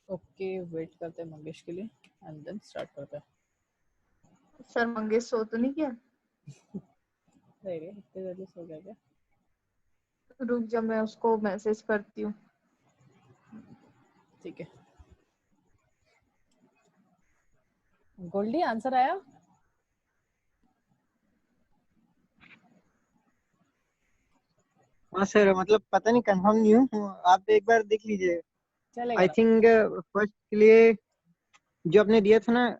Okay wait करते हैं मंगेश के लिए एंड देन स्टार्ट करते हैं। सर मंगेश सो तो नहीं क्या? नहीं रे इतने जल्दी सो गया क्या? रुक जा, मैं उसको मैसेज करती हूँ। ठीक है गोल्डी आंसर आया? हाँ सर, मतलब पता नहीं, कंफर्म नहीं हूँ, आप एक बार देख लीजिए। चलेगा आई ना? थिंक फर्स्ट के लिए जो आपने दिया था ना,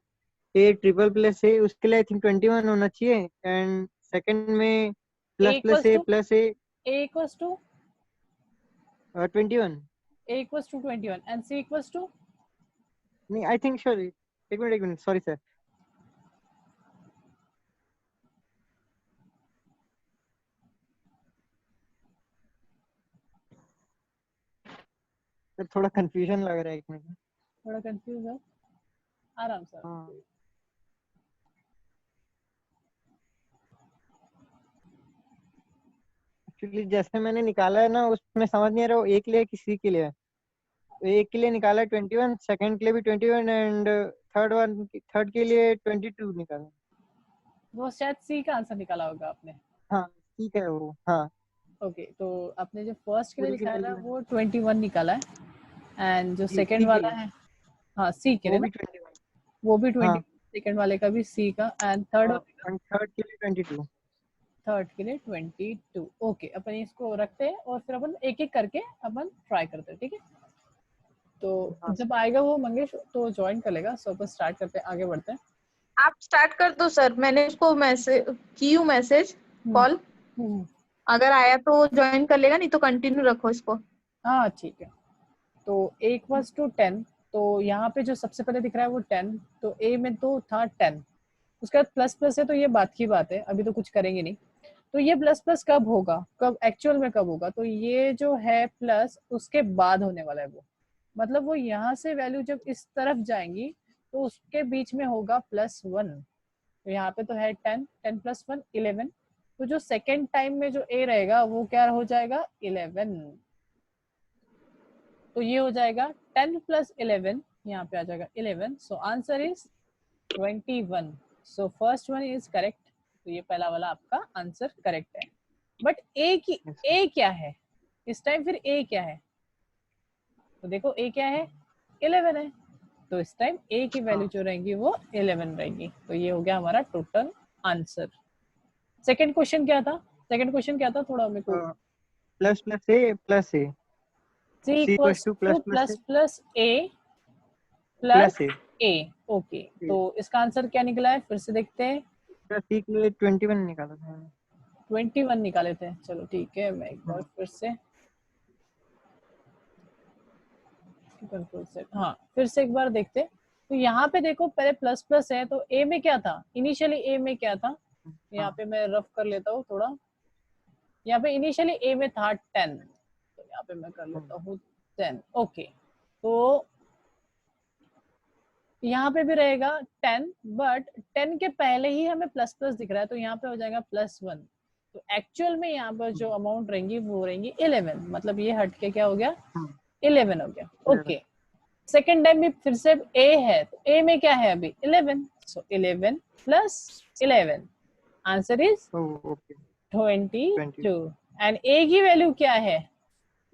ए ट्रिपल प्लस ए, उसके लिए आई थिंक 21 होना चाहिए। एंड सेकंड में A plus plus equals A two plus A A equals to 21। A equals to 21 and C equals to नहीं, आई थिंक श्योर। एक मिनट सॉरी सर। सर थोड़ा confusion लग रहा है, एक मिनट। थोड़ा कंफ्यूज है, आराम से हाँ एक्चुअली जैसे मैंने निकाला है ना, उसमें समझ नहीं आ रहा वो ए के लिए किसी के लिए। एक के लिए निकाला 21, सेकंड के लिए भी 21, एंड थर्ड के लिए 22 निकाला। वो शायद सी का आंसर निकाला होगा आपने। हाँ ठीक है वो, हाँ। ओके तो आपने जो फर्स्ट के लिए पूरी की निकाला वैल्यू है है। वो 21 निकाला है एंड जो जी सेकंड सी के वाला लिए है हाँ सी के लिए वो ना, भी 21। वो भी 20, हाँ सेकंड वाले का भी सी का एंड थर्ड हाँ, वाले का एंड थर्ड के लिए 22। थर्ड के लिए 22। ओके अपन इसको रखते हैं और फिर अपन एक एक करके अपन ट्राई करते हैं, ठीक है? तो हाँ जब सर। आएगा वो मंगेश तो ज्वाइन कर लेगा, सो अपन स्टार्ट करते हैं, आगे बढ़ते हैं। आप स्टार्ट कर दो सर, मैंने उसको मैसेज की हूँ, मैसेज कॉल। हम्म, अगर आया तो ज्वाइन कर लेगा, नहीं तो कंटिन्यू रखो इसको। हाँ ठीक है। तो ए इक्वल्स टू 10, तो यहाँ पे जो सबसे पहले दिख रहा है वो 10, तो ए में तो था 10, उसके बाद प्लस प्लस है तो ये बात की बात है, अभी तो कुछ करेंगे नहीं। तो ये प्लस प्लस कब होगा, कब एक्चुअल में कब होगा, तो ये जो है प्लस उसके बाद होने वाला है वो, मतलब वो यहाँ से वैल्यू जब इस तरफ जाएंगी तो उसके बीच में होगा +1। तो यहाँ पे तो है 10, 10 + 1 11, तो जो सेकेंड टाइम में जो ए रहेगा वो क्या हो जाएगा 11, तो ये हो जाएगा 10 + 11, यहाँ पे आ जाएगा 11, so answer is 21। So first one is correct, तो ये पहला वाला आपका आंसर करेक्ट है। बट ए क्या है इस टाइम, फिर ए क्या है, तो देखो ए क्या है 11 है, तो इस टाइम ए की वैल्यू हाँ जो रहेंगी वो 11 रहेंगी, तो ये हो गया हमारा टोटल आंसर। सेकंड क्वेश्चन क्या था, सेकंड क्वेश्चन क्या था थोड़ा मेरे को? Plus plus a plus a, c c equals equals to to plus plus a plus a plus plus A. A. Okay तो इसका आंसर क्या निकला है, फिर से देखते हैं। सी के लिए 21 निकाला था मैंने। 21 निकाले थे, चलो ठीक है, मैं एक बार हाँ फिर से कंट्रोल सेट, हाँ फिर से एक बार देखते। तो यहाँ पे देखो पहले प्लस प्लस है, तो ए में क्या था इनिशियली, ए में क्या था, यहाँ हाँ पे मैं रफ कर लेता हूँ थोड़ा, यहाँ पे इनिशियली ए में था 10, तो यहाँ पे मैं कर लेता हूँ 10। ओके तो यहाँ पे भी रहेगा 10, बट 10 के पहले ही हमें प्लस प्लस दिख रहा है, तो यहाँ पे हो जाएगा +1, तो एक्चुअल में यहाँ पर जो अमाउंट रहेंगी वो रहेंगी 11, मतलब ये हट के क्या हो गया 11 हो गया। ओके सेकेंड टाइम भी फिर से ए है, तो ए में क्या है अभी 11, सो 11 + 11, आंसर इज ओके 22 एंड ए की वैल्यू क्या है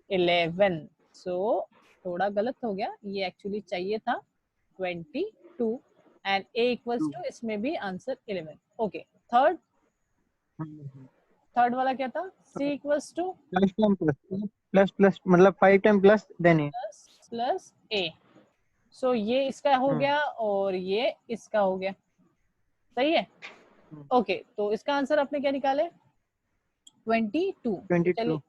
11, सो थोड़ा गलत हो गया, ये एक्चुअली चाहिए था 22 एंड ए इक्वल्स टू इसमें भी आंसर 11। ओके थर्ड वाला क्या था, C equals to plus time plus plus मतलब 5 time plus then A. Plus A, so ये इसका हो गया और ये इसका हो गया, सही है। ओके तो इसका आंसर आपने क्या निकाले 22। चलिए 22।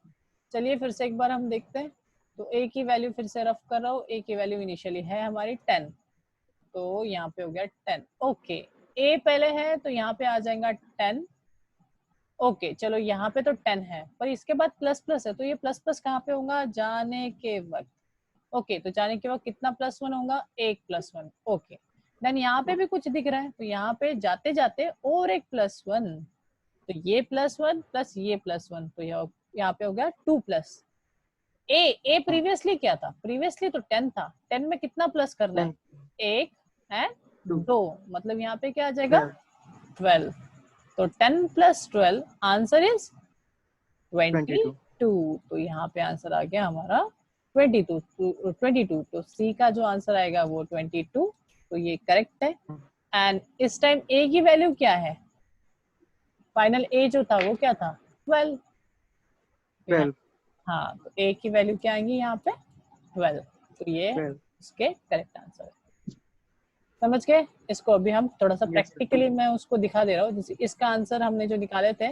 चलिए फिर से एक बार हम देखते हैं, तो ए की वैल्यू फिर से रफ कर रहा हूँ, ए की वैल्यू इनिशियली है हमारी 10, तो यहाँ पे हो गया 10। ओके ए पहले है तो यहाँ पे आ जाएगा 10। ओके चलो यहाँ पे तो 10 है, पर इसके बाद प्लस प्लस है, तो ये प्लस प्लस कहाँ पे होगा जाने के वक्त। ओके तो जाने के वक्त कितना +1 होगा, एक +1। ओके देन यहाँ पे भी कुछ दिख रहा है, तो यहाँ पे जाते जाते और एक +1, तो ये +1 प्लस ये +1, तो यहाँ पे हो गया 2+। ए प्रीवियसली क्या था, प्रीवियसली तो 10 था, 10 में कितना प्लस करना है, 1 एंड 2, मतलब यहाँ पे क्या आ जाएगा 12, तो 10 प्लस 12 आंसर इज 22, तो यहाँ पे आंसर आ गया हमारा 22, तो सी का जो आंसर आएगा वो 22, तो ये करेक्ट है। एंड इस टाइम ए की वैल्यू क्या है, फाइनल ए जो था वो क्या था 12, हाँ, तो ए की वैल्यू क्या आएंगी यहाँ पे 12, तो ये इसके करेक्ट आंसर है। समझ गए इसको? अभी हम थोड़ा सा प्रैक्टिकली मैं उसको दिखा दे रहा हूँ। जैसे इसका आंसर हमने जो निकाले थे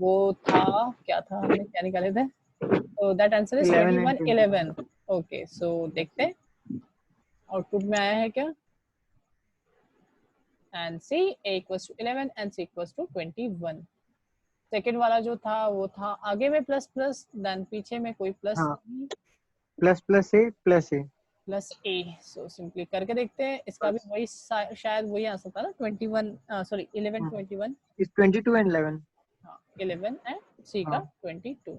वो था, क्या था, हमने क्या निकाले थे, तो that answer is 21 11। Okay, so देखते हैं आउटपुट में आया है क्या। And see a equals to 11 and c equals to 21। Second वाला जो था वो था आगे में प्लस प्लस, देन पीछे में कोई प्लस नहीं, plus plus a plus a plus A. So simply करके देखते हैं, इसका भी वही शायद वही आंसर था ना 21, सॉरी 11 21 इज 22 एंड 11, हाँ 11 एंड सी का 22।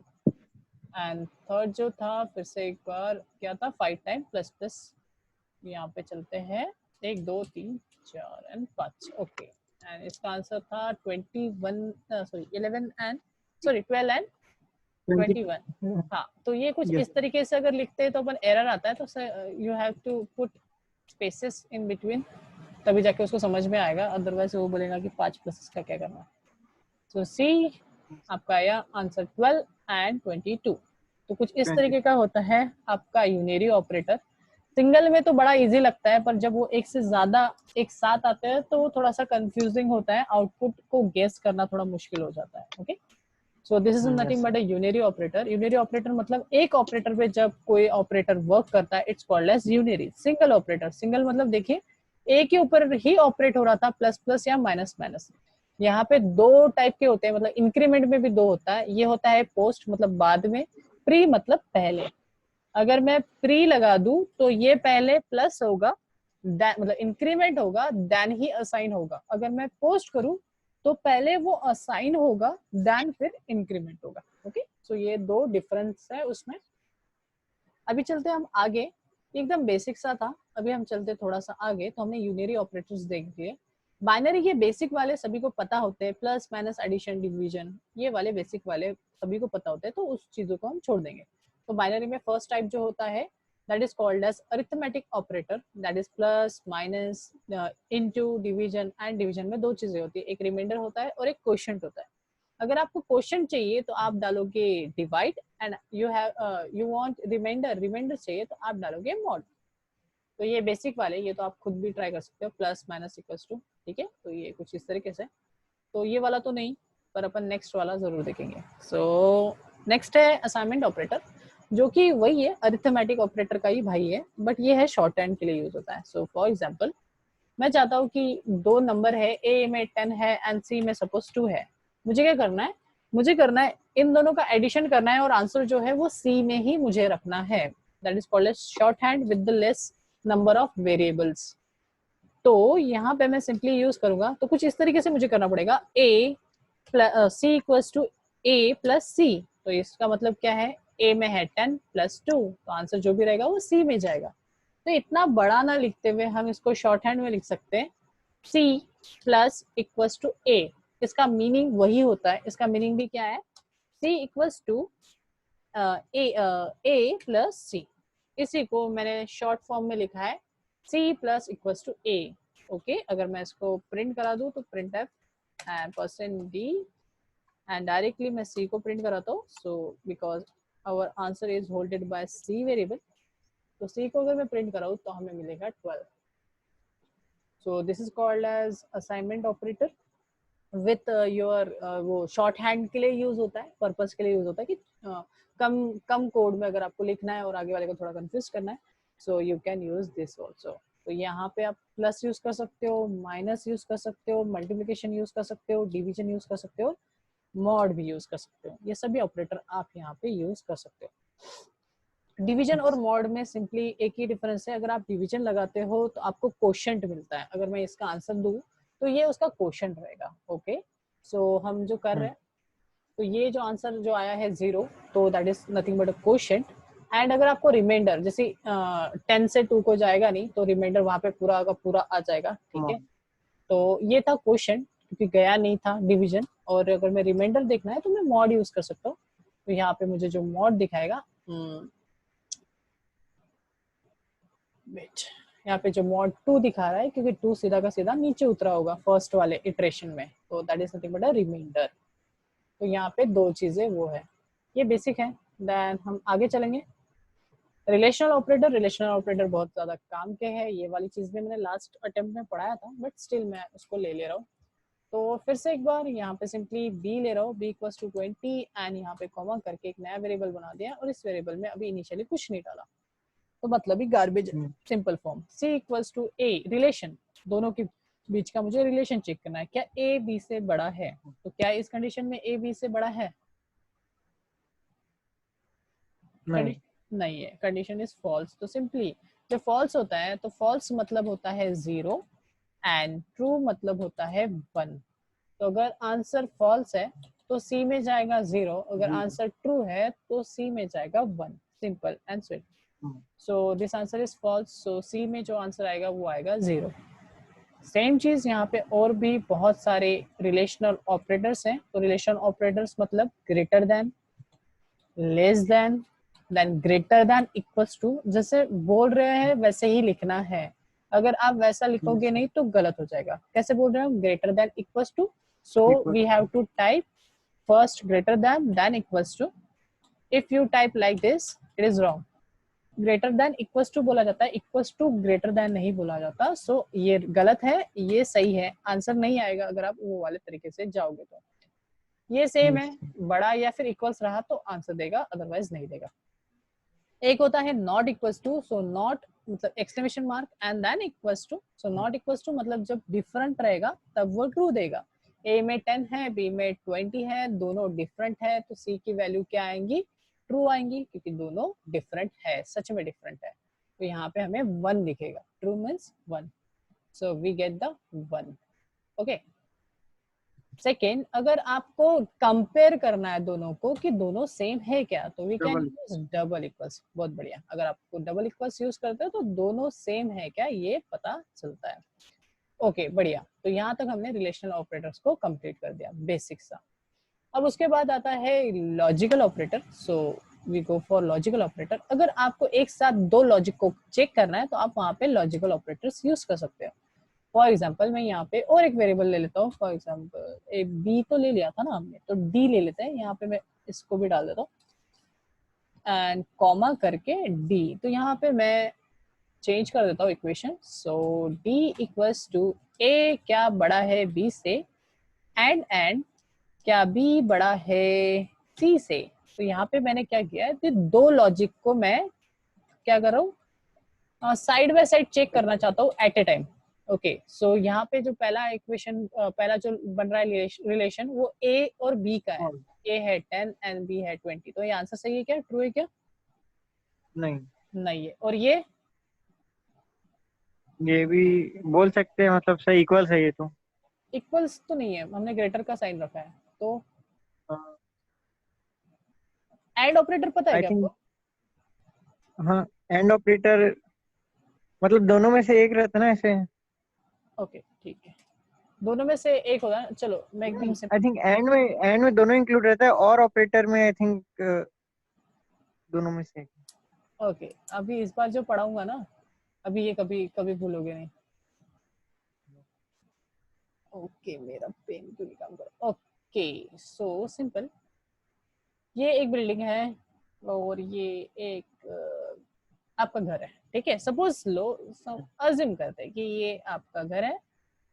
एंड थर्ड जो था फिर से एक बार क्या था 5 टाइम प्लस प्लस, यहाँ पे चलते हैं 1 2 3 4 एंड 5। ओके, एंड इसका आंसर था 21 सॉरी 11 एंड सॉरी 12 एंड 21। हाँ, तो ये कुछ इस तरीके से अगर लिखते हैं तो अपन एरर आता है, तो you have to put spaces in between, तभी जाके उसको समझ में आएगा, अदरवाइज वो बोलेगा कि 5 प्लस का क्या करना है। सो सी आपका आया आंसर 12 एंड 22। तो कुछ इस तरीके का होता है आपका यूनरी ऑपरेटर। सिंगल में तो बड़ा इजी लगता है, पर जब वो एक से ज्यादा एक साथ आते हैं तो थोड़ा सा कंफ्यूजिंग होता है, आउटपुट को गेस करना थोड़ा मुश्किल हो जाता है। Okay, so this is nothing but a unary operator. Unary operator मतलब एक ऑपरेटर पे जब कोई ऑपरेटर वर्क करता है, it's called as unary. Single operator, single मतलब देखिए एक के ऊपर ही ऑपरेट हो रहा था, प्लस प्लस या माइनस माइनस। यहाँ पे दो टाइप के होते हैं, मतलब इंक्रीमेंट में भी दो होता है। ये होता है पोस्ट मतलब बाद में, प्री मतलब पहले। अगर मैं प्री लगा दूं तो ये पहले प्लस होगा, मतलब इंक्रीमेंट होगा, देन ही असाइन होगा। अगर मैं पोस्ट करूं तो पहले वो असाइन होगा, देन फिर इंक्रीमेंट होगा। ओके, सो ये दो डिफरेंस है उसमें। अभी चलते हम आगे, एकदम बेसिक सा था, अभी हम चलते थोड़ा सा आगे। तो हमने यूनरी ऑपरेटर्स देख दिए। बाइनरी ये बेसिक वाले सभी को पता होते हैं, प्लस माइनस एडिशन डिवीजन ये वाले बेसिक वाले सभी को पता होते हैं, तो उस चीजों को हम छोड़ देंगे। तो बाइनरी में फर्स्ट टाइप जो होता है that is called as arithmetic operator, that is plus minus into division, and division में दो चीजें होती है, एक रिमाइंडर होता है और एक क्वोशिएंट होता है। अगर आपको क्वोशिएंट चाहिए तो आप डालोगे divide, and you want remainder, remainder चाहिए तो आप डालोगे मॉड। तो ये बेसिक वाले, ये तो आप खुद भी ट्राई कर सकते हो, प्लस माइनस इक्वल्स टू, ठीक है। तो ये कुछ इस तरीके से, तो ये वाला तो नहीं, पर अपन नेक्स्ट वाला जरूर देखेंगे। सो नेक्स्ट है असाइनमेंट ऑपरेटर, जो कि वही है, अरिथमेटिक ऑपरेटर का ही भाई है, बट ये है शॉर्ट हैंड के लिए यूज होता है। सो फॉर एग्जांपल मैं चाहता हूँ कि दो नंबर है, ए में 10 है एंड सी में सपोज 2 है। मुझे क्या करना है, मुझे करना है इन दोनों का एडिशन करना है, और आंसर जो है वो सी में ही मुझे रखना है। That is called as short hand with the less number of variables. तो यहाँ पे मैं सिंपली यूज करूंगा, तो कुछ इस तरीके से मुझे करना पड़ेगा, ए सी इक्वल्स टू ए प्लस सी। तो इसका मतलब क्या है, ए में है 10 प्लस 2, तो आंसर जो भी रहेगा वो सी में जाएगा। तो इतना बड़ा ना लिखते हुए हम इसको शॉर्ट हैंड में लिख सकते हैं, सी प्लस इक्वल्स टू ए। इसका मीनिंग वही होता है, इसका मीनिंग भी क्या है, C equals to A plus C. इसी को मैंने शॉर्ट फॉर्म में लिखा है, C plus equals to A. Okay, अगर मैं इसको प्रिंट करा दूं तो print F and %d, and directly मैं सी को प्रिंट कराता हूँ। So because our answer is holded by C variable, तो सी को अगर मैं प्रिंट कराऊँ तो हमें मिलेगा 12। So this is called as assignment operator with your, वो शॉर्ट हैंड के लिए यूज होता है, पर्पस के लिए यूज होता है कि कम कम कोड में अगर आपको लिखना है और आगे वाले को थोड़ा कंफ्यूज करना है, so you can use this also. तो यहाँ पे आप प्लस यूज कर सकते हो, माइनस यूज कर सकते हो, मल्टीप्लिकेशन यूज कर सकते हो, डिवीजन यूज कर सकते हो, मॉड भी यूज कर सकते हो। ये सभी ऑपरेटर आप यहाँ पे यूज कर सकते हो। डिवीजन और मॉड में सिंपली एक ही डिफरेंस है, अगर आप डिवीजन लगाते हो तो आपको क्वोशिएंट मिलता है। अगर मैं इसका आंसर दूं तो ये उसका क्वोशिएंट रहेगा। ओके, सो हम जो कर रहे हैं, तो ये जो आंसर जो आया है 0, तो that is nothing but a quotient. And अगर आपको रिमाइंडर जैसे 10 से 2 को जाएगा नहीं, तो रिमाइंडर वहां पे पूरा का पूरा आ जाएगा, ठीक है। तो ये था क्वोशिएंट, क्योंकि गया नहीं था डिवीजन। और अगर मैं रिमाइंडर देखना है तो मैं मॉड यूज कर सकता हूँ। तो यहाँ पे मुझे जो मॉड दिखाएगा, वेट, यहाँ पे जो मॉड 2 दिखा रहा है, क्योंकि 2 सीधा का सीधा नीचे उतरा होगा फर्स्ट वाले इटरेशन में, तो that is nothing but a remainder. तो यहाँ पे दो चीजें वो है, ये बेसिक है। देन हम आगे चलेंगे। रिलेशनल ऑपरेटर बहुत ज्यादा काम के है। ये वाली चीज भी मैंने लास्ट अटेम्प्ट में पढ़ाया था, बट स्टिल मैं उसको ले रहा हूँ। तो फिर से एक बार यहाँ पे सिंपली b ले रहा हूँ, b इक्वल्स टू 20 एंड यहाँ पे कॉमा करके एक नया वेरिएबल बना दिया, और इस वेरिएबल में अभी इनिशियली कुछ नहीं डाला, तो मतलब ही garbage simple form. c equals to a, relation, दोनों के बीच का मुझे रिलेशन चेक करना है, क्या a b से बड़ा है। तो क्या इस कंडीशन में a b से बड़ा है? नहीं है, कंडीशन इज फॉल्स। तो सिंपली जब फॉल्स होता है तो फॉल्स मतलब होता है 0 एंड ट्रू मतलब होता है 1। तो अगर आंसर फॉल्स है तो सी में जाएगा 0, अगर आंसर ट्रू है तो सी में जाएगा 1। Simple and sweet. So this answer is false, so C में जो आंसर आएगा वो आएगा 0। सेम चीज यहाँ पे और भी बहुत सारे रिलेशनल ऑपरेटर्स हैं। तो रिलेशन ऑपरेटर्स मतलब greater than, less than greater than, equals to, जैसे बोल रहे हैं वैसे ही लिखना है। अगर आप वैसा लिखोगे नहीं तो गलत हो जाएगा। कैसे बोल रहे हो? Greater than, equals to, so we have to type first greater than equals to. If you type like this it is wrong. Greater than equals to बोला जाता है, इक्वल्स टू ग्रेटर देन नहीं बोला जाता। सो ये गलत है, ये सही है। आंसर नहीं आएगा अगर आप वो वाले तरीके से जाओगे। तो ये सेम है, बड़ा या फिर इक्वल्स रहा तो आंसर देगा, अदरवाइज नहीं देगा। एक होता है not equals to, so not मतलब exclamation mark and then equals to. So not equals to मतलब जब डिफरेंट रहेगा तब वो ट्रू देगा। ए में 10 है, बी में 20 है, दोनों डिफरेंट है, तो सी की वैल्यू क्या आएंगी? ट्रू आएंगी, क्योंकि दोनों डिफरेंट है, सच में डिफरेंट है। तो यहाँ पे हमें 1 दिखेगा, true means 1, so we get the 1। Okay. Second, अगर आपको कंपेयर करना है दोनों को कि दोनों सेम है क्या, तो we can use double equals. बहुत बढ़िया, अगर आपको डबल इक्वल्स यूज करते हो तो दोनों सेम है क्या ये पता चलता है। ओके, बढ़िया। तो यहाँ तक हमने रिलेशनल ऑपरेटर्स को कंप्लीट कर दिया, बेसिक सा। अब उसके बाद आता है logical operator. So we go for logical operator. अगर आपको एक साथ दो लॉजिक को चेक करना है तो आप वहां पे लॉजिकल ऑपरेटर्स यूज कर सकते हो। फॉर एग्जाम्पल मैं यहाँ पे और एक वेरिएबल ले लेता हूँ। फॉर एग्जाम्पल ए बी तो ले लिया था ना हमने, तो डी ले लेते हैं। यहाँ पे मैं इसको भी डाल देता हूँ एंड कॉमा करके डी। तो यहाँ पे मैं चेंज कर देता हूँ equation. So D equals to A क्या बड़ा है बी से, एंड क्या बी बड़ा है सी से। तो यहाँ पे मैंने क्या किया है, दो लॉजिक को मैं क्या कर रहा हूँ, साइड बाय साइड चेक करना चाहता हूँ एट ए टाइम। ओके, सो यहाँ पे जो पहला इक्वेशन पहला जो बन रहा है रिलेशन, वो ए और बी का है। ए है 10 एंड बी है 20। तो ये आंसर सही है क्या, ट्रू है क्या? नहीं है। और ये भी बोल सकते हैं, मतलब सही इक्वल है ये तो। इक्वल्स तो नहीं है, हमने ग्रेटर का साइन रखा है। तो एंड ऑपरेटर पता है आई क्या थिंक, आपको? हाँ, एंड ऑपरेटर मतलब दोनों में से एक रहता है ना ऐसे। ओके, ठीक है, दोनों में से एक होगा। चलो मैं एकदम से आई थिंक एंड में दोनों इंक्लूड रहता है, और ऑपरेटर में आई थिंक दोनों में से एक। ओके, अभी इस बार जो पढ़ाऊंगा ना, अभी ये कभी कभी भूलोगे नहीं। ओके, मेरा पेन क्यों नहीं काम कर रहा? ओके, सो सिंपल, ये एक बिल्डिंग है और ये एक आपका घर है, ठीक है। सपोज लो, अज्यूम करते हैं कि ये आपका घर है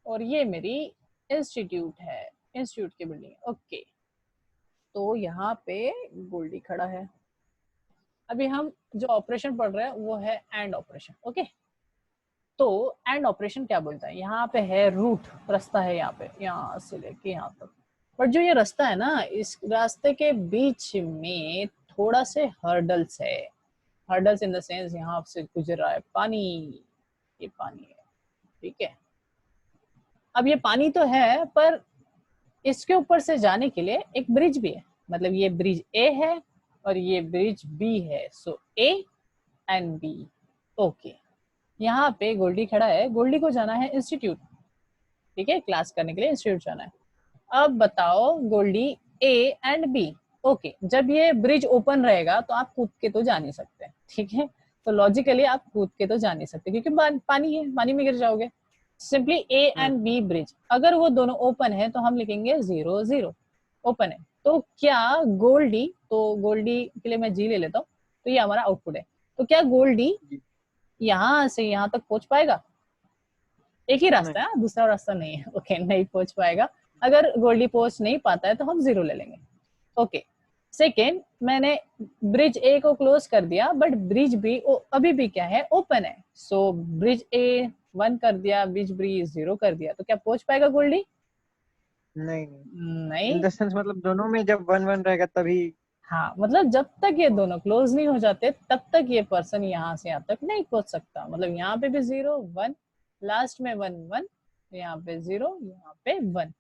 और ये मेरी इंस्टीट्यूट है, इंस्टीट्यूट की बिल्डिंग है। ओके, तो यहाँ पे गोल्डी खड़ा है। अभी हम जो ऑपरेशन पढ़ रहे हैं वो है एंड ऑपरेशन। ओके, तो एंड ऑपरेशन क्या बोलता है, यहाँ पे है रूट, रास्ता है यहाँ पे, यहाँ से लेके यहाँ तक। पर जो ये रास्ता है ना, इस रास्ते के बीच में थोड़ा से हर्डल्स है। हर्डल्स इन द सेंस यहाँ से गुजर रहा है पानी, ये पानी है, ठीक है। अब ये पानी तो है, पर इसके ऊपर से जाने के लिए एक ब्रिज भी है। मतलब ये ब्रिज ए है और ये ब्रिज बी है, सो ए एंड बी। ओके, यहाँ पे गोल्डी खड़ा है, गोल्डी को जाना है इंस्टीट्यूट, ठीक है, क्लास करने के लिए इंस्टीट्यूट जाना है। अब बताओ Goldy, A and B. Okay, जब ये ब्रिज ओपन रहेगा तो आप कूद के तो जा नहीं सकते, ठीक है, तो लॉजिकली आप कूद के तो जा नहीं सकते क्योंकि पानी है, पानी में गिर जाओगे। Simply A and B bridge, अगर वो दोनों ओपन है तो हम लिखेंगे 0 0, ओपन है। तो क्या गोल्डी, तो गोल्डी के लिए मैं जी ले लेता हूँ, तो ये हमारा आउटपुट है। तो क्या गोल्डी यहाँ से यहाँ तक पहुंच पाएगा? एक ही रास्ता है, दूसरा रास्ता नहीं है। ओके, नहीं पहुंच पाएगा। अगर गोल्डी पहुंच नहीं पाता है तो हम 0 ले लेंगे। ओके, सेकेंड, मैंने ब्रिज ए को क्लोज कर दिया बट ब्रिज बी अभी भी क्या है, ओपन है। सो ब्रिज ए 1 कर दिया, ब्रिज बी 0 कर दिया, तो क्या पहुंच पाएगा गोल्डी? नहीं नहीं। इन द सेंस मतलब दोनों में जब 1 1 रहेगा तभी। हाँ, मतलब जब तक ये दोनों क्लोज नहीं हो जाते तब तक ये पर्सन यहाँ से यहाँ तक नहीं पहुंच सकता। मतलब यहाँ पे भी 0 1, लास्ट में 1 1, यहाँ पे 0, यहाँ पे 1।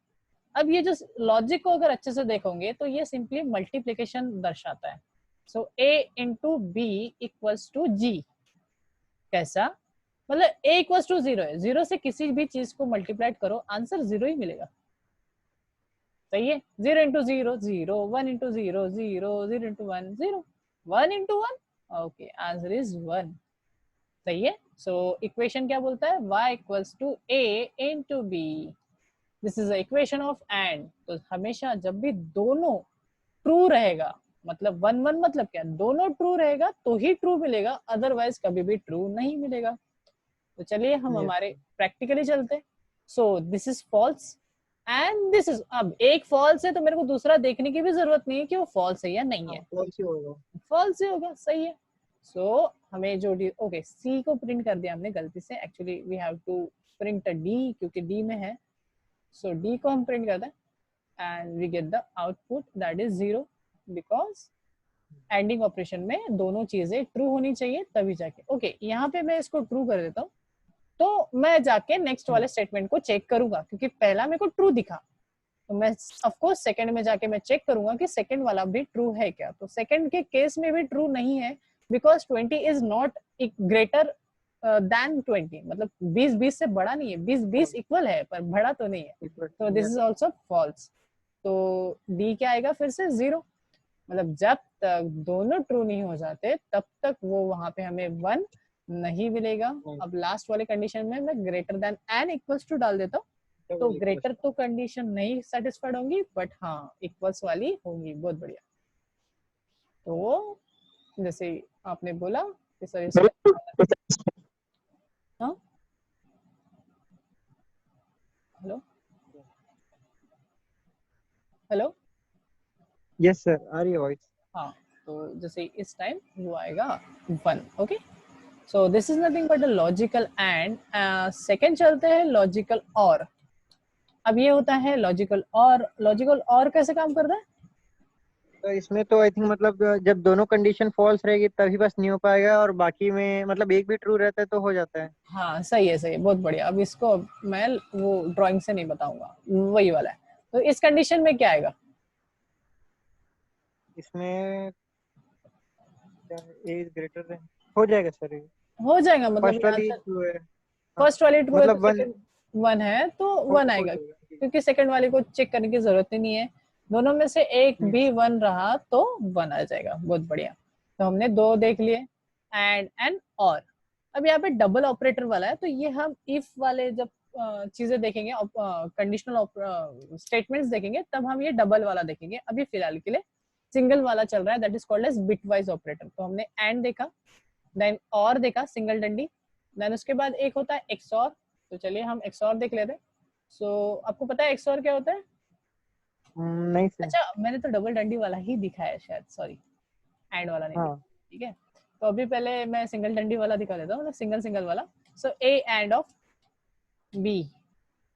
अब ये जो लॉजिक को अगर अच्छे से देखोगे तो ये सिंपली मल्टीप्लिकेशन दर्शाता है। So a into B equals to G. कैसा? मतलब a इक्वल्स टू 0 है, 0 से किसी भी चीज को मल्टीप्लाई करो, आंसर 0 ही मिलेगा। सही है, 0 into 0 0, 1 into 0 0, 0 into 1 0, 1 into 1, okay, answer is 1। सही है। सो इक्वेशन क्या बोलता है? y equals to a into b, this is equation of and. तो हमेशा जब भी दोनों ट्रू रहेगा, मतलब 1 1 मतलब क्या, दोनों ट्रू रहेगा तो ही ट्रू मिलेगा, अदरवाइज कभी भी ट्रू नहीं मिलेगा। तो चलिए हम हमारे प्रैक्टिकली चलते हैं। So this is false and this is, अब एक फॉल्स है तो मेरे को दूसरा देखने की भी जरूरत नहीं है कि वो फॉल्स है या नहीं है, फॉल्स ही होगा। फॉल्स ही होगा। सही है। सो हमें जो ओके, सी को प्रिंट कर दिया हमने गलती से, actually we have to print d क्योंकि डी में है। सो डी को हम प्रिंट करते हैं and we get the output that is 0 because ending operation में दोनों चीजें ट्रू होनी चाहिए तभी जाके। ओके, यहाँ पे मैं इसको ट्रू कर देता हूँ, तो मैं जाके नेक्स्ट वाले स्टेटमेंट को चेक करूंगा क्योंकि पहला मेरे को ट्रू दिखा, तो मैं ऑफ कोर्स सेकंड में जाके मैं चेक करूंगा कि सेकंड वाला भी ट्रू है क्या। तो सेकंड के केस में भी ट्रू नहीं है because 20 is not greater than 20, मतलब 20 20 से बड़ा नहीं है, 20 20 इक्वल है पर बड़ा तो नहीं है, तो दिस इज ऑल्सो फॉल्स। तो डी क्या आएगा फिर से 0, मतलब जब तक दोनों ट्रू नहीं हो जाते तब तक वो वहां पे हमें 1 नहीं मिलेगा। अब लास्ट वाले कंडीशन में मैं greater than and equals to डाल देता हूँ, तो ग्रेटर तो कंडीशन नहीं सेटिस्फाइड होंगी बट हाँ इक्वल्स वाली होंगी। बहुत बढ़िया। तो जैसे आपने बोला कि सर इसमें हाँ, हेलो हेलो, यस सर, आ रही है वॉइस। हाँ, तो जैसे इस टाइम वो आएगा 1। Okay, so this is nothing but a logical and. Second चलते हैं लॉजिकल और। अब ये होता है लॉजिकल और। लॉजिकल और कैसे काम करता है? तो इसमें तो आई थिंक मतलब जब दोनों कंडीशन फॉल्स रहेगी तभी बस नहीं हो पाएगा, और बाकी में मतलब एक भी ट्रू रहता है तो हो जाता है। हाँ सही है, सही है, बहुत बढ़िया। अब इसको मैं वो ड्राइंग से नहीं बताऊंगा, वही वाला है। तो इस कंडीशन में क्या आएगा? इसमें ए इज ग्रेटर देन हो जाएगा सर। ये हो जाएगा, मतलब फर्स्ट ये वाली आंसर ट्रू है। हाँ, फर्स्ट वाली ट्रू है तो मतलब वन सेकंड 1 है तो 1 हो आएगा, जाएगा। क्योंकि सेकंड वाले को चेक करने की जरूरत ही नहीं है। दोनों में से एक भी 1 रहा तो 1 आ जाएगा। बहुत बढ़िया। तो हमने 2 देख लिए, एंड और। अब यहाँ पे डबल ऑपरेटर वाला है, तो ये हम इफ वाले जब चीजें देखेंगे, कंडीशनल स्टेटमेंट्स देखेंगे, तब हम ये डबल वाला देखेंगे। अभी फिलहाल के लिए सिंगल वाला चल रहा है, that is called as bitwise operator. तो हमने एंड देखा, देन और देखा सिंगल डंडी, देन उसके बाद एक होता है एक्सॉर। तो चलिए हम एक्सॉर देख लेते हैं। सो आपको पता है एक्सॉर क्या होता है? नहीं सर। अच्छा, मैंने तो डबल डंडी वाला ही दिखाया शायद, सॉरी, एंड वाला नहीं हाँ, दिखा। ठीक है, तो अभी पहले मैं सिंगल डंडी वाला दिखा देता हूँ, मतलब सिंगल सिंगल वाला। So A and of B,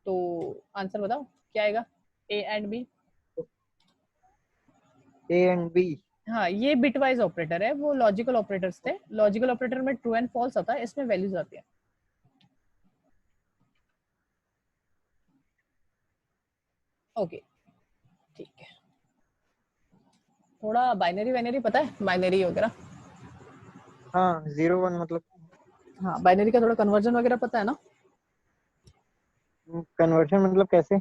तो आंसर बताओ क्या आएगा? A and B. A and B. हाँ, ये बिटवाइज ऑपरेटर है, वो लॉजिकल ऑपरेटर्स थे। लॉजिकल ऑपरेटर में ट्रू एंड फॉल्स आता है, इसमें वैल्यूज आती है। ओके, ठीक है। थोड़ा बाइनरी वाइनरी पता है, बाइनरी वगैरह? हाँ 0 1 मतलब हाँ, बाइनरी का थोड़ा कन्वर्जन वगैरह पता है ना? कन्वर्शन मतलब कैसे?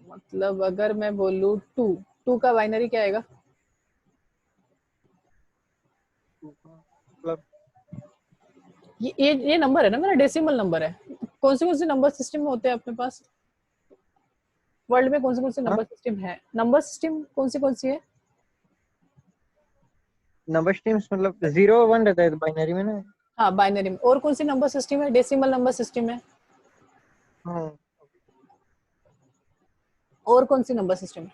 मतलब अगर मैं बोलूँ टू, टू का बाइनरी क्या आएगा? मतलब ये नंबर है ना, मेरा डेसिमल नंबर है। कौन सी नंबर सिस्टम में होते हैं अपने पास वर्ल्ड में? कौन सी हाँ नंबर सिस्टम है? नंबर सिस्टम कौन सी है? नंबर स्ट्रीम्स मतलब 0 1 रहता है बाइनरी में ना। हाँ, बाइनरी में। और कौन सी नंबर सिस्टम है? डेसिमल नंबर सिस्टम है। हाँ और कौन सी नंबर सिस्टम है?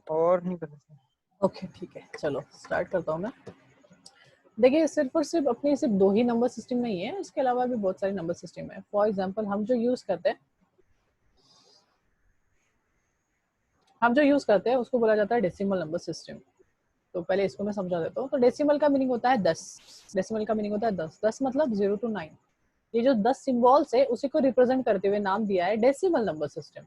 और नहीं पता सर। ओके ठीक है, चलो स्टार्ट करता हूँ मैं। देखिए, सिर्फ और सिर्फ अपनी सिर्फ दो ही नंबर सिस्टम नहीं है, इसके अलावा भी बहुत सारे नंबर सिस्टम है। फॉर एग्जांपल हम जो यूज करते हैं उसको बोला जाता है डेसिमल नंबर सिस्टम। तो पहले इसको मैं समझा देता हूँ। तो डेसिमल का मीनिंग होता है 10। डेसिमल का मीनिंग होता है 10। 10 मतलब 0 to 9। ये जो 10 सिंबल्स है उसी को रिप्रेजेंट करते हुए नाम दिया है डेसिमल नंबर सिस्टम।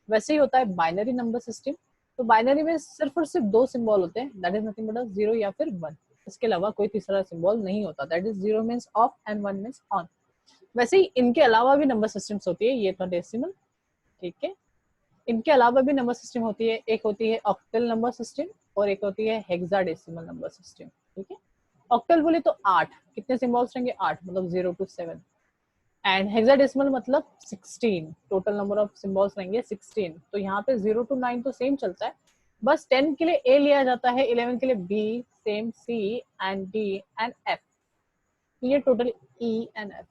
वैसे ही होता है बाइनरी नंबर सिस्टम। तो बाइनरी में सिर्फ और सिर्फ दो सिंबल होते हैं, that is nothing but zero या फिर वन। इसके अलावा कोई तीसरा सिंबल नहीं होता, that is zero means of and one means on. वैसे ही इनके अलावा भी नंबर सिस्टम्स होती है, ये था डेसिमल, ठीक है। इनके अलावा भी नंबर सिस्टम होती है, एक होती है ऑक्टल नंबर सिस्टम और एक होती है हेक्साडेसिमल नंबर सिस्टम, ठीक है। ऑक्टल बोले तो 8, कितने सिंबल्स रहेंगे? 8, मतलब 0 to 7। एंड हेक्साडेसिमल मतलब 16, टोटल नंबर ऑफ सिंबल्स रहेंगे 16। तो यहाँ पे 0 to 9 तो सेम चलता है, बस 10 के लिए ए लिया जाता है, 11 के लिए B, same C and D and F. तो ये टोटल ई एंड एफ,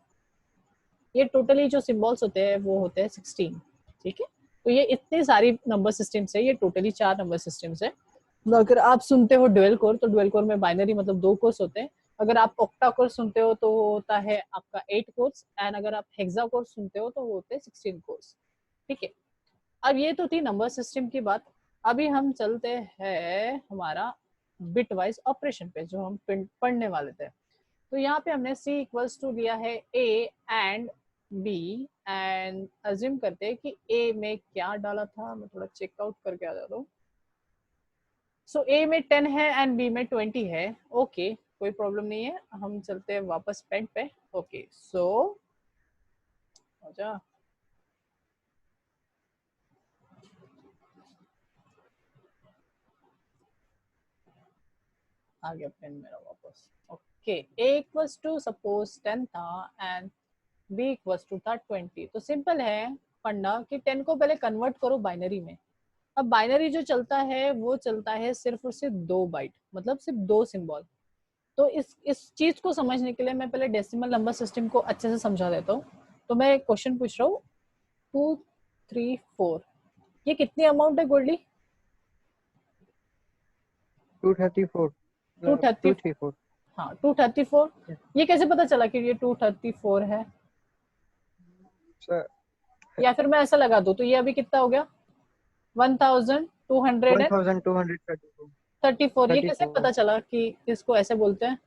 ये टोटली जो सिंबल्स होते हैं वो होते हैं 16, ठीक है। तो ये इतनी सारी नंबर सिस्टम्स है, ये टोटली 4 नंबर सिस्टम्स है। तो अगर आप सुनते हो डुअल कोर, तो डुअल कोर में बाइनरी मतलब 2 कोर्स होते हैं। अगर आप ऑक्टा कोर सुनते हो तो वो होता है आपका 8 कोर्स, एंड अगर आप हेक्सा कोर सुनते हो तो वो होते हैं 16 कोर्स, ठीक है। अब ये तो थी नंबर सिस्टम की बात। अभी हम चलते हैं हमारा बिट वाइज ऑपरेशन पे, जो हम पढ़ने वाले थे। तो यहाँ पे हमने c इक्वल्स टू लिया है a and b, and assume करते हैं कि a में क्या डाला था। मैं थोड़ा चेकआउट करके आ जाता हूँ। सो a में 10 है एंड b में 20 है, ओके कोई प्रॉब्लम नहीं है। हम चलते हैं वापस पेन पे। ओके सो अच्छा, आ गया पेन मेरा वापस। Okay, a equals to suppose 10 था एंड b इक्वल्स टू था 20। तो सिंपल है फंडा कि 10 को पहले कन्वर्ट करो बाइनरी में। अब बाइनरी जो चलता है वो चलता है सिर्फ और सिर्फ 2 बाइट, मतलब सिर्फ 2 सिंबल। तो इस चीज को समझने के लिए मैं पहले डेसिमल नंबर सिस्टम को अच्छे से समझा देता हूँ। तो मैं एक क्वेश्चन पूछ रहा हूँ, 2 3 4, ये कितनी अमाउंट है गोल्डी? 234 234। 234। हाँ 234। ये कैसे पता चला कि ये 234 है? सर या फिर मैं ऐसा लगा दूं तो ये अभी कितना हो गया? 1234। 1234 ये कैसे 34। पता चला कि इसको ऐसे बोलते हैं?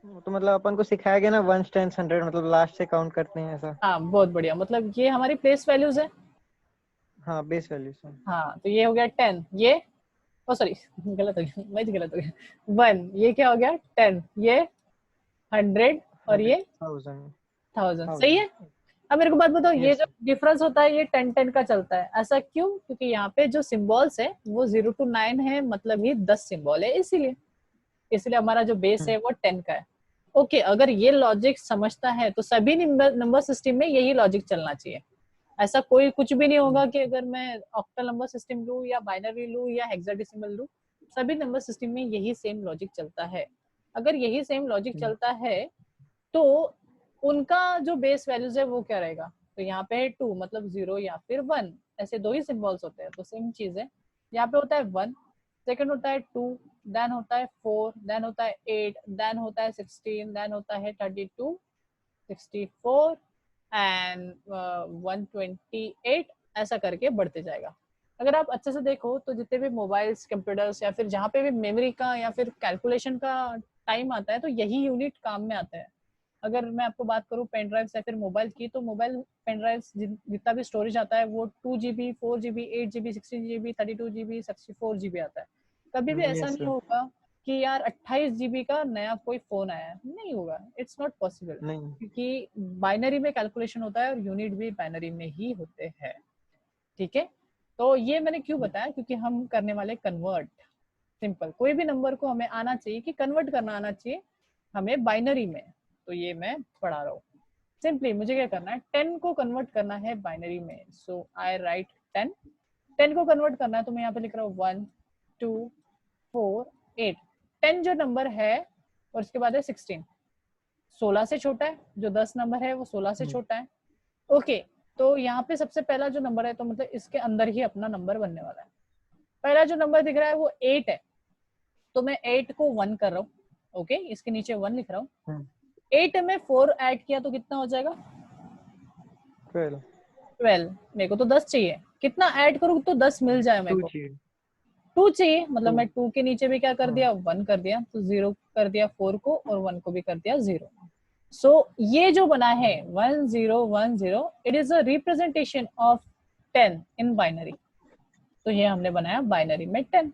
तो मतलब अपन को सिखाया गया ना 1 10 100 मतलब लास्ट से काउंट करते हैं ऐसा। हाँ बहुत बढ़िया, मतलब ये हमारी प्लेस वैल्यूज है। हाँ बेस वैल्यू से। हाँ तो ये हो गया 10, ये ओ सॉरी गलत हो गया, मैं गलत हो गया। 1, ये क्या हो गया? 10, ये 100 और 100 ये 1000 1000, सही 1000। है। अब मेरे को बात बताओ, ये यस जो सर। डिफरेंस होता है ये 10 10 का चलता है, ऐसा क्यों? क्योंकि यहाँ पे जो सिंबल्स है वो 0 to 9 है, मतलब ये 10 सिंबल है, इसीलिए इसलिए हमारा जो बेस है वो 10 का है। ओके, अगर ये लॉजिक समझता है तो सभी नंबर सिस्टम में यही लॉजिक चलना चाहिए। ऐसा कोई कुछ भी नहीं होगा कि अगर मैं ऑक्टल नंबर सिस्टम लूँ या बाइनरी लूँ या हेक्साडेसिमल लूँ, सभी नंबर सिस्टम में यही सेम लॉजिक चलता है। अगर यही सेम लॉजिक चलता है तो उनका जो बेस वैल्यूज है वो क्या रहेगा? तो यहाँ पे है 2, मतलब 0 या फिर 1, ऐसे दो ही सिंबल्स होते हैं। तो सेम चीज है, यहाँ पे होता है 1, सेकंड होता है 2, देन होता है 4, देन होता है 8, देन होता है 16, देन होता है 32, 64 एंड 128, ऐसा करके बढ़ते जाएगा। अगर आप अच्छे से देखो तो जितने भी मोबाइल्स, कंप्यूटर्स या फिर जहाँ पे भी मेमोरी का या फिर कैलकुलेशन का टाइम आता है तो यही यूनिट काम में आता है। अगर मैं आपको बात करूँ पेन ड्राइव या फिर मोबाइल की, तो मोबाइल पेन ड्राइव जितना भी स्टोरेज आता है वो 2 GB, 4 GB, 8 GB, 16 GB, 32 GB, 64 GB आता है। कभी भी ऐसा Yes, नहीं sir. होगा कि यार 28 GB का नया कोई फोन आया है, नहीं होगा, इट्स नॉट पॉसिबल, नहीं. क्योंकि बाइनरी में कैलकुलेशन होता है और यूनिट भी बाइनरी में ही होते हैं। ठीक है, तो ये मैंने क्यों बताया, क्योंकि हम करने वाले कन्वर्ट। सिंपल, कोई भी नंबर को हमें आना चाहिए कि कन्वर्ट करना आना चाहिए हमें बाइनरी में, तो ये मैं पढ़ा रहा हूँ। सिंपली मुझे क्या करना है, 10 को कन्वर्ट करना है बाइनरी में, सो आई राइट 10। 10 को कन्वर्ट करना है तो मैं यहाँ पे लिख रहा हूँ 1 2 4 8। 10 जो नंबर है और उसके बाद है 16, 16 से छोटा है, जो 10 नंबर है वो 16 से छोटा है। ओके, तो यहाँ पे सबसे पहला जो नंबर है, तो मतलब इसके अंदर ही अपना नंबर बनने वाला है। पहला जो नंबर दिख रहा है वो 8 है, तो मैं 8 को 1 कर रहा हूँ। ओके, इसके नीचे 1 लिख रहा हूँ। 8 में 4 ऐड किया तो कितना हो जाएगा? 12. 12। मेरे को तो 10 चाहिए, कितना ऐड करूँ तो 10 मिल जाए मेरे 2 को? चाहिए. 2 चाहिए, मतलब 2. मैं 2 के नीचे भी क्या कर हाँ. दिया, 1 कर दिया, तो 0 कर दिया 4 को और 1 को भी कर दिया 0। सो ये जो बना है 1010, it is a representation of 10 in binary. तो ये हमने बनाया बाइनरी में 10।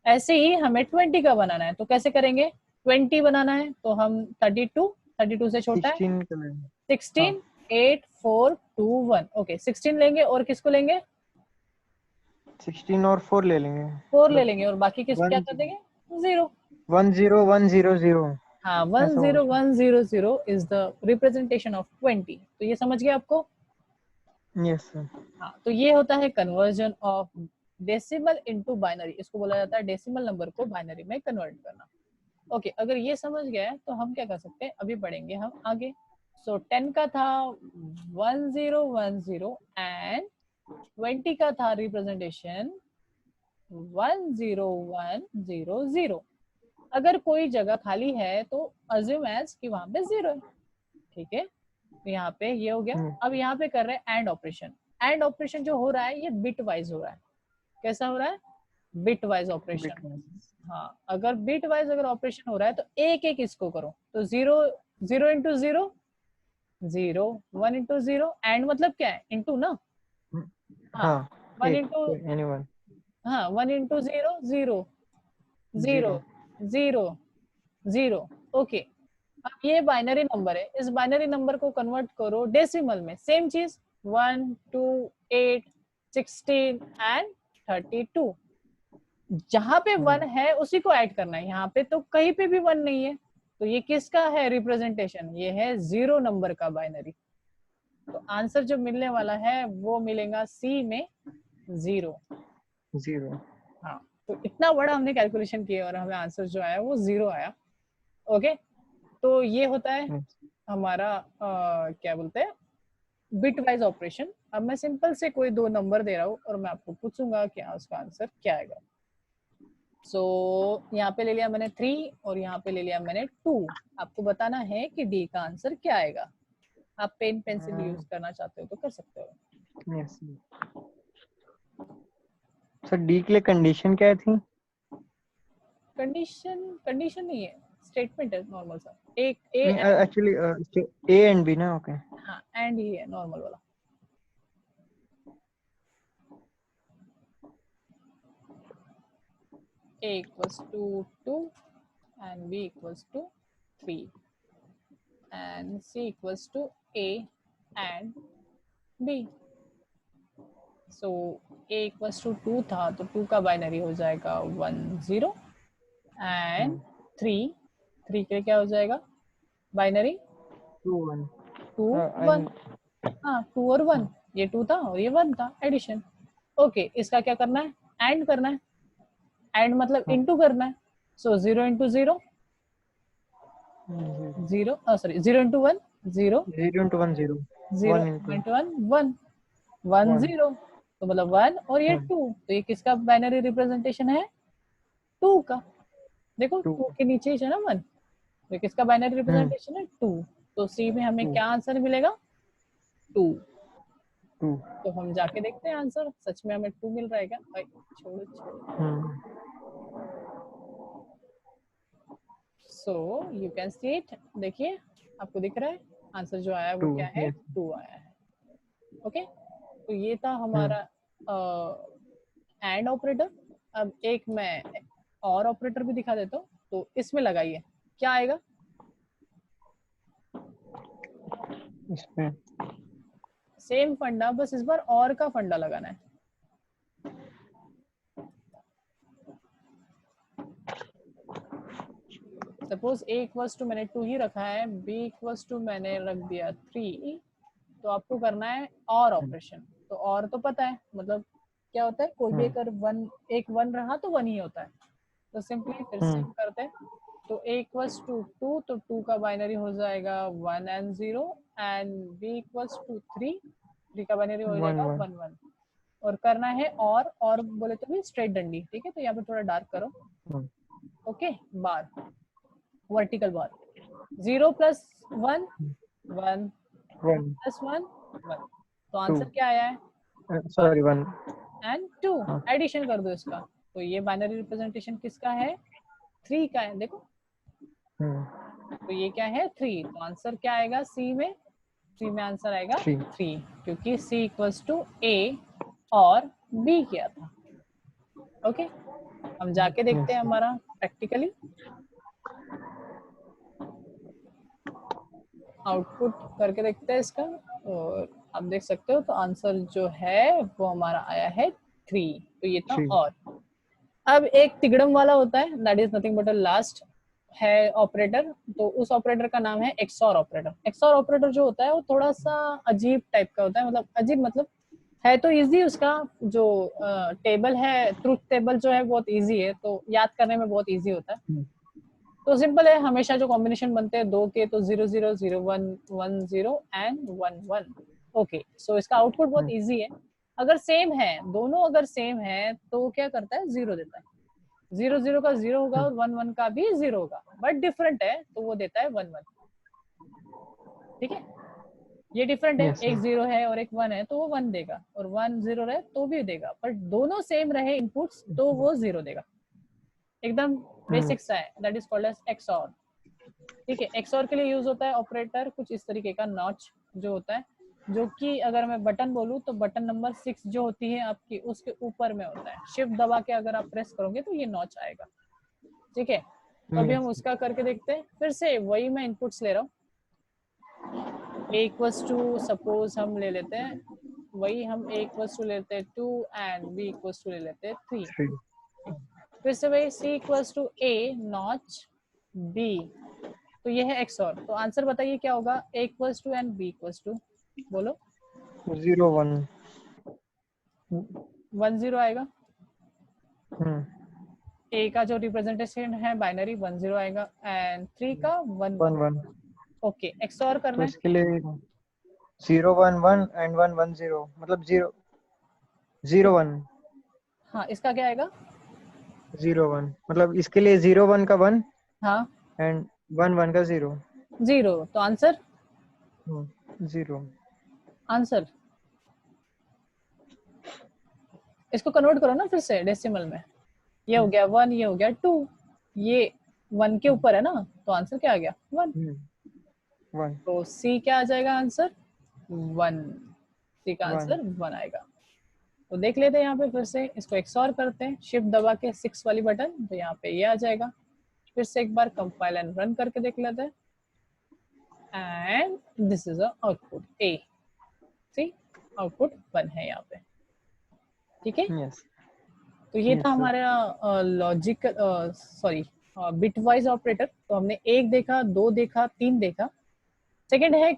ऐसे ही हमें 20 का बनाना है, तो कैसे करेंगे? 20 बनाना है तो हम 32 से छोटा है 16 का लेंगे. 16, 8 4 2 1। ओके, 16 लेंगे और किसको लेंगे? 16 और 4 ले लेंगे. 4 ले मतलब लेंगे और बाकी किसको क्या 1 कर देंगे? 0। 1 0 1 0 0. हाँ, ऐसा होना चाहिए. 10100 इज द रिप्रेजेंटेशन ऑफ 20। तो ये समझ गए आपको? Yes, sir. हाँ, तो ये होता है conversion of decimal into binary. इसको बोला जाता है डेसिमल नंबर को बाइनरी में कन्वर्ट करना। ओके, अगर ये समझ गया तो हम क्या कर सकते हैं, अभी पढ़ेंगे हम आगे। सो 10 का था 1010 एंड 20 का था रिप्रेजेंटेशन 10100। अगर कोई जगह खाली है तो अज्यूम एज कि वहां पे 0 है। ठीक है, तो यहाँ पे ये हो गया। अब यहाँ पे कर रहे हैं एंड ऑपरेशन। एंड ऑपरेशन जो हो रहा है ये बिट वाइज हो रहा है। कैसा हो रहा है? Bit wise operation. हाँ, अगर बिट वाइज अगर ऑपरेशन हो रहा है तो एक एक इसको करो। तो 0 0 इंटू 0 0, 1 इंटू 0, एंड मतलब क्या है? इंटू ना। हाँ, हाँ. 1 एक. Into, Anyone. हाँ 1 इंटू 0 0 0 0. 0 0। ओके, अब ये बाइनरी नंबर है, इस बाइनरी नंबर को कन्वर्ट करो डेसिमल में। सेम चीज 1 2 8 16 एंड 32। जहां पे 1 है उसी को ऐड करना है, यहाँ पे तो कहीं पे भी 1 नहीं है, तो ये किसका है रिप्रेजेंटेशन? ये है 0 नंबर का बाइनरी। तो आंसर जो मिलने वाला है वो मिलेगा सी में 0। 0. हाँ, तो इतना बड़ा हमने कैलकुलेशन किया और हमें आंसर जो आया वो 0 आया। ओके, तो ये होता है हमारा क्या बोलते हैं, बिट वाइज ऑपरेशन। अब मैं सिंपल से कोई दो नंबर दे रहा हूँ और मैं आपको पूछूंगा कि उसका आंसर क्या आएगा। सो यहाँ पे ले लिया मैंने 3 और यहाँ पे ले लिया मैंने 2। आपको बताना है कि डी का आंसर क्या आएगा। आप पेन पेंसिल यूज करना चाहते हो तो कर सकते हो। Yes. सर डी के लिए कंडीशन क्या थी? कंडीशन नहीं है, स्टेटमेंट है नॉर्मल सा। एक ए एक्चुअली ए एंड बी ना. ओके. हाँ, एंड ही है नॉर्मल वाला। A equals to 2 and B equals to 3 and C equals to A and B. So A equals to 2 था तो 2 का बाइनरी हो जाएगा 1 0 and 3 के क्या हो जाएगा बाइनरी? 2 1. 2 1। हाँ, 2 और 1, ये 2 था और ये 1 था, एडिशन। ओके, इसका क्या करना है? एंड करना है। एंड मतलब इनटू करना है। सो 0 into 0 0, sorry 0 into 1 0 0 into 1 0. 0 1 into into 1 1 1 1. 0, तो मतलब 1 और ये 2, तो ये किसका बाइनरी रिप्रेजेंटेशन है? 2 का। देखो 2 के नीचे ही है ना 1, तो किसका बाइनरी रिप्रेजेंटेशन है? 2। तो सी में हमें क्या आंसर मिलेगा? 2। तो हम जाके देखते हैं आंसर, सच में हमें 2 मिल रहा है क्या? छोड़ो। So you can see it, देखिए आपको दिख रहा है आंसर जो आया है वो 2 क्या है, yes 2 आया है। ओके, तो ये था हमारा एंड ऑपरेटर। अब एक मैं और ऑपरेटर भी दिखा देता हूँ, तो इसमें लगाइए क्या आएगा। इसमें सेम फंडा, बस इस बार और का फंडा लगाना है। सपोज a इक्वल्स टू मैंने 2 ही रखा है, b इक्वल्स टू मैंने रख दिया 3, तो आपको करना है और ऑपरेशन। तो और तो पता है मतलब क्या होता है, कोई भी अगर एक वन रहा तो 1 ही होता है। तो सिंपली फिर से हम करते हैं, तो a इक्वल्स टू 2, तो 2 का बाइनरी हो जाएगा 1 and 0, and b equals to 3 का बाइनरी हो जाएगा 1 1। और करना है और बोले तो भी स्ट्रेट डंडी, ठीक है। तो यहाँ पे थोड़ा डार्क करो, ओके। बार, वर्टिकल बार, 0 प्लस 1 1 प्लस 1 1। तो आंसर क्या आया है, सॉरी 1 एंड 2। एडिशन कर दो इसका, तो ये बाइनरी रिप्रेजेंटेशन किसका है, 3 का है। देखो तो ये क्या है 3, तो आंसर क्या आएगा सी में, सी में आंसर आएगा 3, क्योंकि सी इक्वल्स टू ए और बी किया था। ओके, हम जाके देखते हैं हमारा प्रैक्टिकली आउटपुट करके देखते हैं इसका, और आप देख सकते हो तो आंसर जो है वो हमारा आया है 3। तो ये था और। अब एक तिगड़म वाला होता है, that is nothing but a last है ऑपरेटर। तो उस ऑपरेटर का नाम है एक्सॉर ऑपरेटर। एक्सॉर ऑपरेटर जो होता है वो थोड़ा सा अजीब टाइप का होता है, मतलब अजीब मतलब है तो इजी, उसका जो टेबल है, ट्रुथ टेबल जो है बहुत इजी है, तो याद करने में बहुत इजी होता है। तो सिंपल है, हमेशा जो कॉम्बिनेशन बनते हैं 2 के, तो 0 0 0 1 1 0 एंड 1 1। ओके, सो इसका आउटपुट बहुत इजी है। अगर सेम है, दोनों अगर सेम है तो क्या करता है, 0 देता है। 0 0 का 0 होगा और 1 1 का भी 0 होगा, बट डिफरेंट है तो वो देता है 1 1। ठीक है, ये डिफरेंट है, एक 0 है और एक 1 है तो वो 1 देगा, और 1 0 रहे तो भी देगा, बट दोनों सेम रहे इनपुट्स तो वो 0 देगा। एकदम बेसिक सा है, that is called as XOR. ठीक है, एक्सऑर के लिए यूज होता है ऑपरेटर कुछ इस तरीके का, नॉच जो होता है, जो कि अगर मैं बटन बोलूं तो बटन नंबर 6 जो होती है आपकी, उसके ऊपर में होता है। शिफ्ट दबा के अगर आप प्रेस करोगे तो ये नॉच आएगा। ठीक है, तो अभी हम उसका करके देखते हैं। फिर से वही मैं इनपुट्स ले रहा हूँ, a इक्वल्स टू सपोज हम ले लेते हैं वही, हम a इक्वल्स टू लेते हैं 2 एंड b इक्वल्स टू ले लेते हैं 3। फिर से वही c equals to a not b, तो ये है एक्सऑर। तो आंसर बताइए क्या होगा, a equals to and b equals to, बोलो 0 1 1 0 आएगा। a का जो रिप्रेजेंटेशन है बाइनरी 1 0 आएगा, एंड 3 का 1 1। ओके, एक्सऑर करना तो है, इसके लिए 0 1 1 एंड 1 1 0 मतलब 0 0 1। हाँ इसका क्या आएगा, 0 1 मतलब इसके लिए 0 1 का 1 हाँ एंड 1 1 का 0 0। तो आंसर 0। आंसर इसको कन्वर्ट करो ना फिर से डेसिमल में, ये हो गया 1, ये हो गया 2, ये 1 के ऊपर है ना, तो आंसर क्या आ गया 1। 1 तो सी क्या आ जाएगा आंसर 1, सी का आंसर 1 आएगा। तो देख लेते हैं यहाँ पे, फिर से इसको एक्सऑर करते हैं, शिफ्ट दबा के 6 वाली बटन, तो यहाँ पे ये आ जाएगा। फिर से एक बार कंपाइल एंड रन करके देख लेते हैं, and this is output A, C output 1 है यहाँ पे। ठीक है, तो ये था हमारा logical sorry bit wise operator. तो हमने 1 देखा, 2 देखा, 3 देखा। सेकेंड है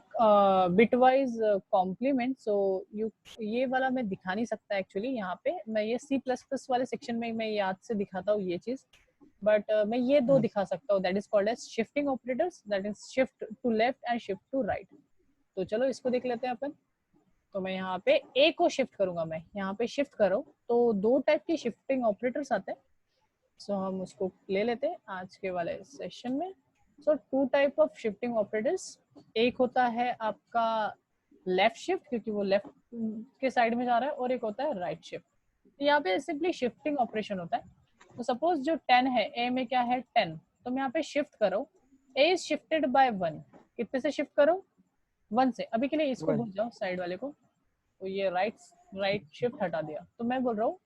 बिट वाइज कॉम्प्लीमेंट। सो ये वाला मैं दिखा नहीं सकता एक्चुअली, यहाँ पे मैं ये C++ वाले सेक्शन में मैं याद से दिखाता हूँ ये चीज, बट मैं ये 2 दिखा सकता हूँ, that is called as shifting operators, that is shift to left and shift to right. तो चलो इसको देख लेते हैं अपन। तो मैं यहाँ पे ए को शिफ्ट करूंगा, मैं यहाँ पे शिफ्ट करो, तो 2 टाइप की शिफ्टिंग ऑपरेटर्स आते हैं। सो हम उसको ले लेते हैं आज के वाले सेशन में। सो 2 टाइप ऑफ शिफ्टिंग ऑपरेटर्स, एक होता है आपका लेफ्ट शिफ्ट, क्योंकि वो लेफ्ट के साइड में जा रहा है, और एक होता है राइट शिफ्ट। तो यहाँ पे सिंपली शिफ्टिंग ऑपरेशन होता है। तो सपोज जो 10 है, ए में क्या है 10, तो मैं यहाँ पे शिफ्ट करो, ए इज शिफ्टेड बाय 1, कितने से शिफ्ट करो 1 से। अभी के लिए इसको 1 भूल जाओ साइड वाले को, तो ये राइट शिफ्ट हटा दिया। तो मैं बोल रहा हूँ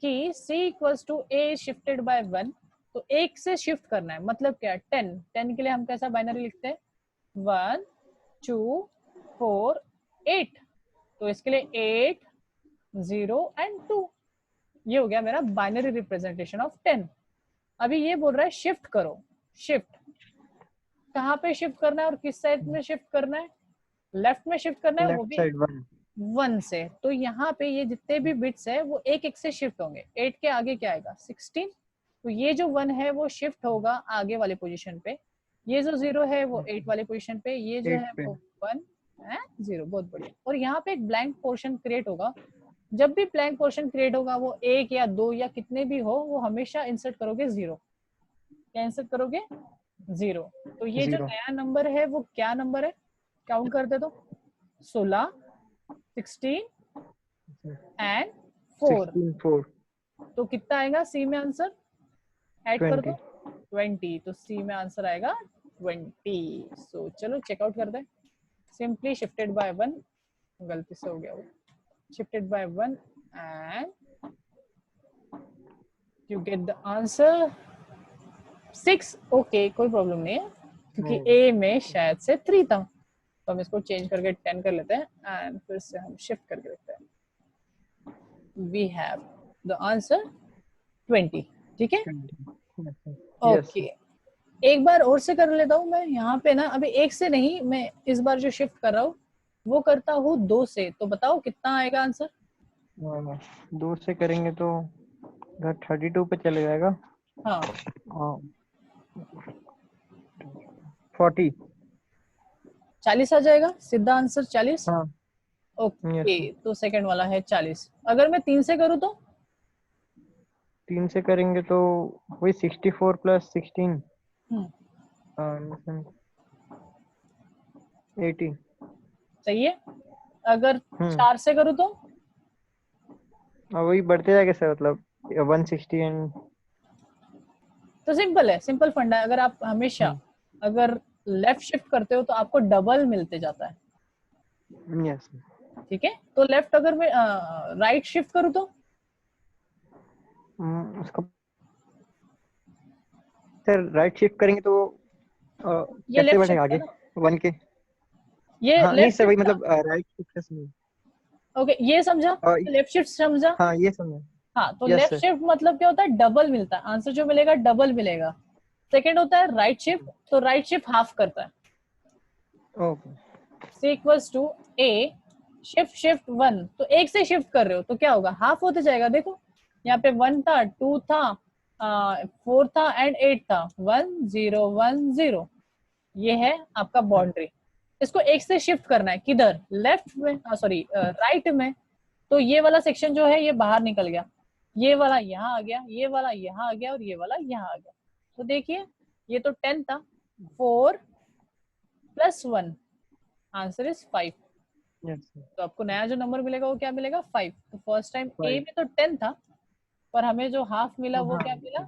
कि c equals to a shifted by 1, तो 1 से शिफ्ट करना है, मतलब क्या 10 के लिए हम कैसा बाइनरी लिखते हैं 1 2 4 8, तो इसके लिए 8 0 एंड 2, ये हो गया मेरा बाइनरी रिप्रेजेंटेशन ऑफ 10। अभी ये बोल रहा है शिफ्ट करो, शिफ्ट कहाँ पे शिफ्ट करना है और किस साइड में शिफ्ट करना है, लेफ्ट में शिफ्ट करना है, वो लेफ्ट भी साइड 1 1 से। तो यहाँ पे ये जितने भी बिट्स है वो एक एक से शिफ्ट होंगे। 8 के आगे क्या आएगा 16, तो ये जो 1 है वो शिफ्ट होगा आगे वाले पोजीशन पे, ये जो 0 है वो 8 वाले पोजीशन पे, ये जो 8 है पे वो 1 एंड 0। बहुत बढ़िया। और यहाँ पे एक ब्लैंक पोर्शन क्रिएट होगा, जब भी ब्लैंक पोर्शन क्रिएट होगा वो 1 या 2 या कितने भी हो, वो हमेशा इंसर्ट करोगे 0। क्या इंसर्ट करोगे 0। तो ये जो 0 नया नंबर है वो क्या नंबर है, काउंट करते तो 16 16 एंड 4, 16 4 तो कितना आएगा सी में आंसर, ऐड कर दो 20 20, तो सी में आंसर आएगा 20। सो चलो चेकआउट कर दे। सिंपली शिफ्टेड बाय 1, गलती से हो गया वो, shifted by 1 and you get the answer 6। Okay कोई प्रॉब्लम नहीं है, क्योंकि ए में शायद से 3 था, तो हम इसको चेंज करके 10 कर लेते हैं एंड फिर से हम शिफ्ट करके देखते हैं। We have the answer 20। ठीक है, 20 ओके। एक बार और से कर लेता हूँ मैं यहाँ पे ना, अभी 1 से नहीं, मैं इस बार जो शिफ्ट कर रहा हूँ वो करता हूँ 2 से, तो बताओ कितना आएगा आंसर। 2 से करेंगे तो 32 पे चले जाएगा। हाँ 40 40 आ जाएगा, सीधा आंसर 40। हाँ ओके यस। तो सेकंड वाला है 40। अगर मैं 3 से करूँ तो 3 से करेंगे तो वही 64 प्लस 16 80। सही है। अगर 4 से करूँ तो और वही बढ़ते जाएगा सर, मतलब 160 एंड तो सिंपल है, सिंपल फंडा है। अगर आप हमेशा अगर लेफ्ट शिफ्ट करते हो तो आपको डबल मिलते जाता है। यस। ठीक है, तो लेफ्ट अगर मैं राइट शिफ्ट करूँ तो उसका सर राइट शिफ्ट करेंगे तो ये कैसे लेफ्ट बढ़ेगा शिफ्ट है आगे ना, 1 के। ये हाँ नहीं लेफ्ट सर, वही शिफ्ट था। मतलब राइट शिफ्ट कैसे नहीं। ओके ये समझा, लेफ्ट शिफ्ट समझा। हाँ ये समझे। हाँ तो यस लेफ्ट सर। शिफ्ट मतलब क्या होता है, डबल मिलता है आंसर, जो मिलेगा डबल मिलेगा। सेकंड होता है राइट शिफ्ट, तो राइट शिफ्ट हाफ करता है। Okay C equals to A shift shift 1, तो एक से शिफ्ट कर रहे हो तो क्या होगा, हाफ होते जाएगा। देखो यहाँ पे 1 था, 2 था, 4 था एंड 8 था, 1 0 1 0। ये है आपका बाउंड्री। इसको एक से शिफ्ट करना है, किधर, लेफ्ट में, सॉरी राइट में। तो ये वाला सेक्शन जो है ये बाहर निकल गया, ये वाला यहाँ आ गया, ये वाला यहाँ आ गया और ये वाला यहाँ आ गया। तो देखिए ये तो 10 था, 4 प्लस 1, आंसर इज 5। यस तो आपको नया जो नंबर मिलेगा वो क्या मिलेगा 5। तो फर्स्ट टाइम ए 5 में तो 10 था, पर हमें जो हाफ मिला वो हाँ क्या मिला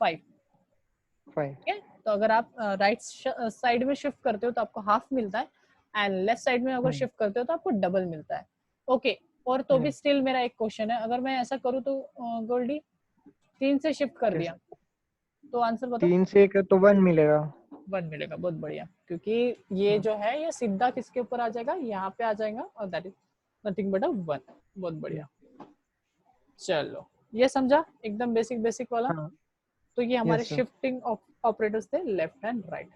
5। 5 ठीक है, तो अगर आप राइट साइड में शिफ्ट करते हो तो आपको हाफ मिलता है, एंड लेफ्ट साइड में अगर शिफ्ट करते हो तो आपको डबल मिलता है। ओके, और तो भी स्टिल मेरा एक क्वेश्चन है, अगर मैं ऐसा करूँ तो गोल्डी 3 से शिफ्ट कर दिया तो आंसर बताओ। 3 से एक तो 1 मिलेगा। 1 मिलेगा, बहुत बढ़िया, क्योंकि ये जो है ये सीधा किसके ऊपर आ जाएगा, यहाँ पे आ जाएगा, और दैट इज नथिंग बट अ 1। बहुत बढ़िया, चलो ये समझा एकदम बेसिक बेसिक वाला। हाँ तो ये हमारे यस सर। शिफ्टिंग ऑपरेटर्स थे, लेफ्ट एंड राइट।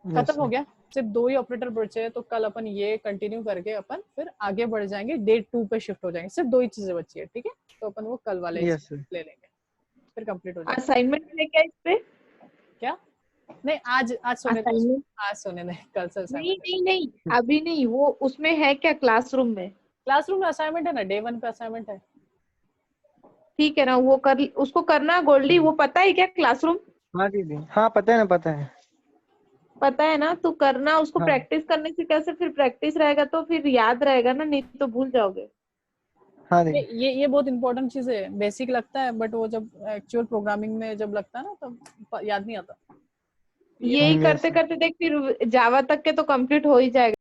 यस खत्म हो गया, सिर्फ 2 ही ऑपरेटर बचे हैं, तो कल अपन ये कंटिन्यू करके अपन फिर आगे बढ़ जाएंगे, डे 2 पे शिफ्ट हो जाएंगे। सिर्फ 2 ही चीजें बची है, ठीक है, तो अपन वो कल वाले यस सर। ले लेंगे, फिर कंप्लीट हो जाएगा। असाइनमेंट है क्या इस पे? क्या नहीं, आज सोने दे, असाइनमेंट आज सोने दे, कल से नहीं असाइनमेंट है। नहीं नहीं, अभी नहीं, वो उसमें है क्या क्लासरूम में? क्लासरूम में असाइनमेंट है ना, डे 1 पे असाइनमेंट है। ठीक है ना, वो कर, उसको करना गोल्डी, वो पता है क्या क्लासरूम? हाँ दीदी, हाँ पता है ना, पता है। पता है ना, तो करना उसको। हाँ प्रैक्टिस करने से कैसे, फिर प्रैक्टिस रहेगा तो फिर याद रहेगा ना, नहीं तो भूल जाओगे। हाँ ये दीदी। ये बहुत इंपॉर्टेंट चीज है, बेसिक लगता है बट वो जब एक्चुअल प्रोग्रामिंग में जब लगता है ना तब याद नहीं आता। यही Yes. करते करते देख फिर जावा तक के तो कंप्लीट हो ही जाएगा